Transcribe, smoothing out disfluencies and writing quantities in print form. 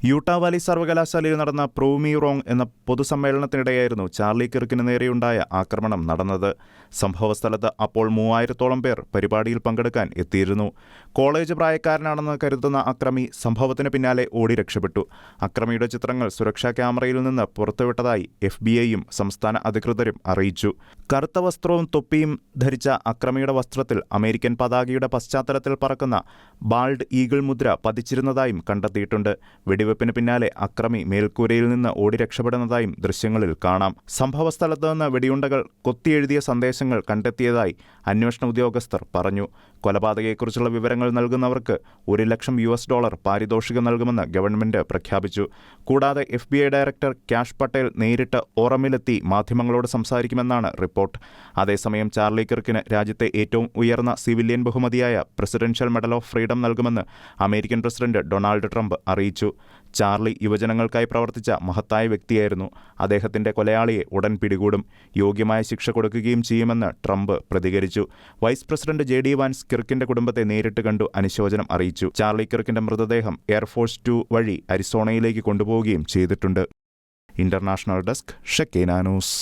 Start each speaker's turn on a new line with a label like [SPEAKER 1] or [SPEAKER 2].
[SPEAKER 1] Utah Valley സർവകലാശാലയിൽ നടന്ന prove me wrong എന്ന പൊതുസമ്മേളനത്തിനിടെയായിരുന്നു ചാർലി കിർക്കിന് നേരെയുണ്ടായ ആക്രമണം നടന്നത്. സംഭവസ്ഥലത്ത് അപ്പോൾ 3000-ഓളം പേർ പരിപാടിയിൽ പങ്കെടുക്കാൻ എത്തിയിരുന്നു. കോളേജ് പ്രായക്കാരനാണെന്ന് കരുതുന്ന അക്രമി സംഭവത്തിന് പിന്നാലെ ഓടി രക്ഷപ്പെട്ടു. അക്രമിയുടെ ചിത്രങ്ങൾ സുരക്ഷാ ക്യാമറയിൽ നിന്ന് പുറത്തുവിട്ടതായി FBI-യും സംസ്ഥാന അധികൃതരും അറിയിച്ചു. കറുത്ത വസ്ത്രവും തൊപ്പിയും ധരിച്ച അക്രമിയുടെ വസ്ത്രത്തിൽ അമേരിക്കൻ പതാകയുടെ പശ്ചാത്തലത്തിൽ പറക്കുന്ന ബാൾഡ് ഈഗിൾ മുദ്ര പതിച്ചിരുന്നതായും കണ്ടെത്തിയിട്ടുണ്ട്. വെടിവെപ്പിന് പിന്നാലെ അക്രമി മേൽക്കൂരയിൽ നിന്ന് ഓടി രക്ഷപ്പെടുന്നതായും ദൃശ്യങ്ങളിൽ കാണാം. സംഭവസ്ഥലത്ത് നിന്ന് വെടിയുണ്ടകൾ കൊത്തിയെഴുതിയ സന്ദേശങ്ങൾ കണ്ടെത്തിയതായി അന്വേഷണ ഉദ്യോഗസ്ഥർ പറഞ്ഞു. കൊലപാതകയെക്കുറിച്ചുള്ള വിവരങ്ങൾ നൽകുന്നവർക്ക് $1,00,000 പാരിതോഷികം നൽകുമെന്ന് ഗവൺമെന്റ് പ്രഖ്യാപിച്ചു. കൂടാതെ FBI ഡയറക്ടർ ക്യാഷ് പട്ടേൽ നേരിട്ട് ഓറമിലെത്തി മാധ്യമങ്ങളോട് സംസാരിക്കുമെന്നാണ് റിപ്പോർട്ട്. അതേസമയം ചാർലി കിർക്കിന് രാജ്യത്തെ ഏറ്റവും ഉയർന്ന സിവിലിയൻ ബഹുമതിയായ പ്രസിഡൻഷ്യൽ മെഡൽ ഓഫ് ഫ്രീഡം നൽകുമെന്ന് അമേരിക്കൻ പ്രസിഡന്റ് ഡൊണാൾഡ് ട്രംപ് അറിയിച്ചു. ചാർലി യുവജനങ്ങൾക്കായി പ്രവർത്തിച്ച മഹത്തായ വ്യക്തിയായിരുന്നു. അദ്ദേഹത്തിന്റെ കൊലയാളിയെ ഉടൻ പിടികൂടും, യോഗ്യമായ ശിക്ഷ കൊടുക്കുകയും ചെയ്യുമെന്ന് ട്രംപ് പ്രതികരിച്ചു. വൈസ് പ്രസിഡന്റ് JD വാൻസ് കിർക്കിന്റെ കുടുംബത്തെ നേരിട്ട് കണ്ടു അനുശോചനം അറിയിച്ചു. ചാർലി കിർക്കിന്റെ മൃതദേഹം എയർഫോഴ്സ് 2 വഴി അരിസോണയിലേക്ക് കൊണ്ടുപോവുകയും ചെയ്തിട്ടുണ്ട്. ഇന്റർനാഷണൽ ഡെസ്ക് ഷെക്കേന ന്യൂസ്.